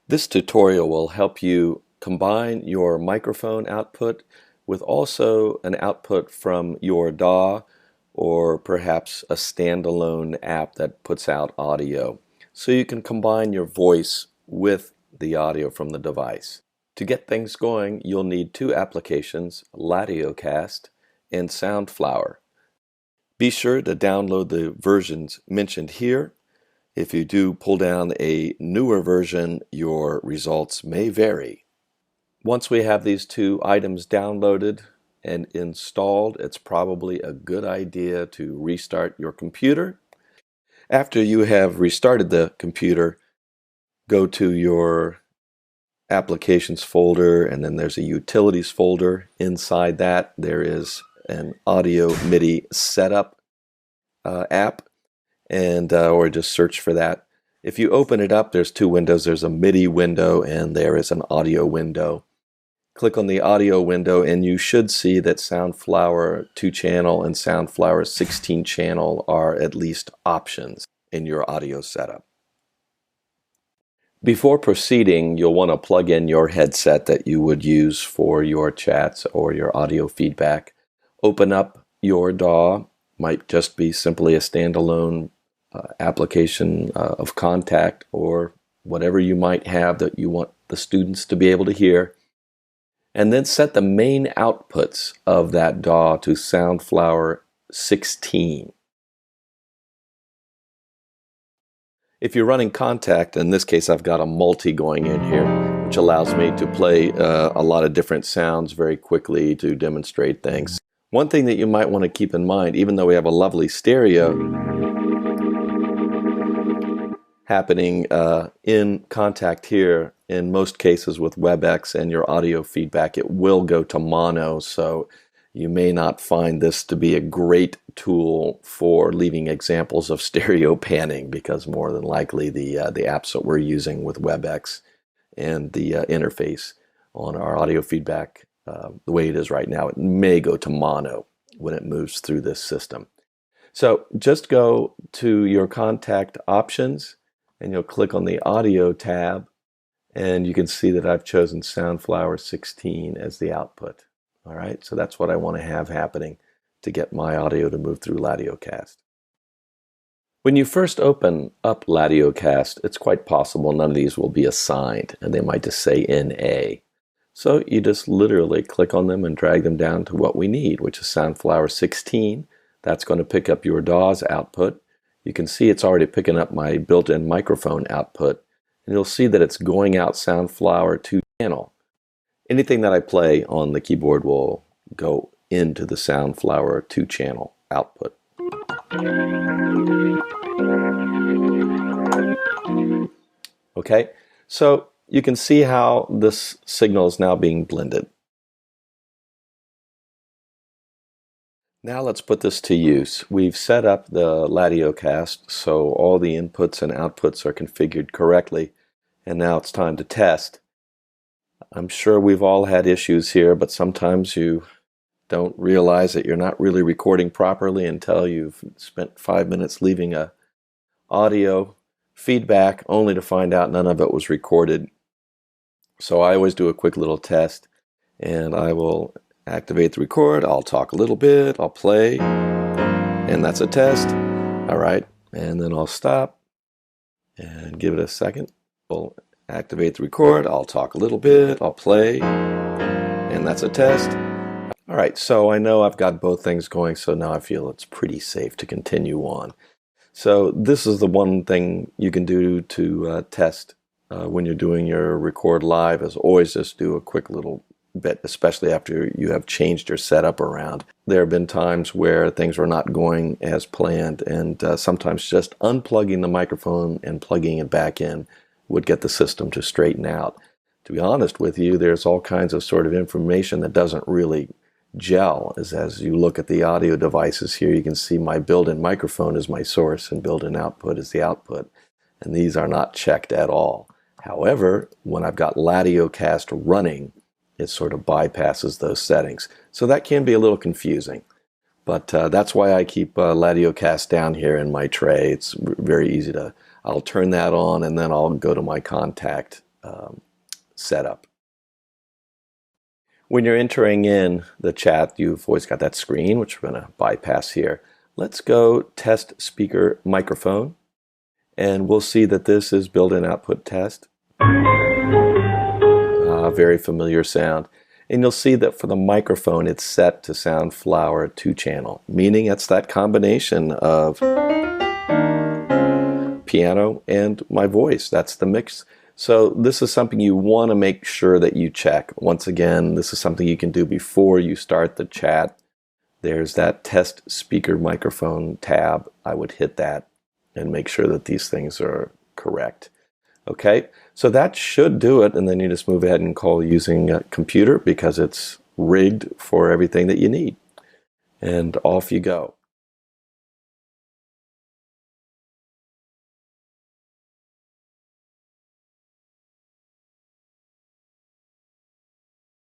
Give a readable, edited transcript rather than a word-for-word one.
This tutorial will help you combine your microphone output with also an output from your DAW or perhaps a standalone app that puts out audio. So you can combine your voice with the audio from the device. To get things going, you'll need two applications, LadioCast and Soundflower. Be sure to download the versions mentioned here. If you do pull down a newer version, your results may vary. Once we have these two items downloaded and installed, it's probably a good idea to restart your computer. After you have restarted the computer, go to your applications folder, and then there's a utilities folder. Inside that, there is an audio MIDI setup app, and or just search for that. If you open it up, there's two windows. There's a MIDI window and there is an audio window. Click on the audio window and you should see that Soundflower 2-channel and Soundflower 16-channel are at least options in your audio setup. Before proceeding, you'll want to plug in your headset that you would use for your chats or your audio feedback. Open up your DAW. Might just be simply a standalone application of contact or whatever you might have that you want the students to be able to hear. And then set the main outputs of that DAW to Soundflower 16. If you're running contact, in this case I've got a multi going in here, which allows me to play a lot of different sounds very quickly to demonstrate things. One thing that you might want to keep in mind, even though we have a lovely stereo happening in contact here, in most cases with WebEx and your audio feedback, it will go to mono, so you may not find this to be a great tool for leaving examples of stereo panning, because more than likely the apps that we're using with WebEx and the interface on our audio feedback, the way it is right now, it may go to mono when it moves through this system. So just go to your contact options and you'll click on the audio tab, and you can see that I've chosen Soundflower 16 as the output. All right, so that's what I want to have happening to get my audio to move through LadioCast. When you first open up LadioCast, it's quite possible none of these will be assigned, and they might just say NA. So you just literally click on them and drag them down to what we need, which is Soundflower 16. That's going to pick up your DAW's output. You can see it's already picking up my built-in microphone output, and you'll see that it's going out Soundflower 2-channel. Anything that I play on the keyboard will go into the Soundflower 2-channel output. Okay, so you can see how this signal is now being blended. Now let's put this to use. We've set up the LadioCast so all the inputs and outputs are configured correctly, and now it's time to test. I'm sure we've all had issues here, but sometimes you don't realize that you're not really recording properly until you've spent 5 minutes leaving a audio feedback only to find out none of it was recorded. So I always do a quick little test, and I will activate the record, I'll talk a little bit, I'll play, and that's a test. All right, and then I'll stop and give it a second. We'll activate the record, I'll talk a little bit, I'll play, and that's a test. All right, so I know I've got both things going, so now I feel it's pretty safe to continue on. So this is the one thing you can do to test when you're doing your record live, is always just do a quick little bit, especially after you have changed your setup around. There have been times where things were not going as planned, and sometimes just unplugging the microphone and plugging it back in would get the system to straighten out. To be honest with you, there's all kinds of sort of information that doesn't really gel. As you look at the audio devices here, you can see my built-in microphone is my source and built-in output is the output, and these are not checked at all. However, when I've got LadioCast running, it sort of bypasses those settings. So that can be a little confusing. But that's why I keep LadioCast down here in my tray. It's very easy to, I'll turn that on and then I'll go to my contact setup. When you're entering in the chat, you've always got that screen, which we're going to bypass here. Let's go test speaker microphone, and we'll see that this is built-in output test. Very familiar sound. And you'll see that for the microphone, it's set to Soundflower 2-channel, meaning it's that combination of piano and my voice. That's the mix. So this is something you want to make sure that you check. Once again, this is something you can do before you start the chat. There's that test speaker microphone tab. I would hit that and make sure that these things are correct. Okay, so that should do it, and then you just move ahead and call using a computer because it's rigged for everything that you need. And off you go.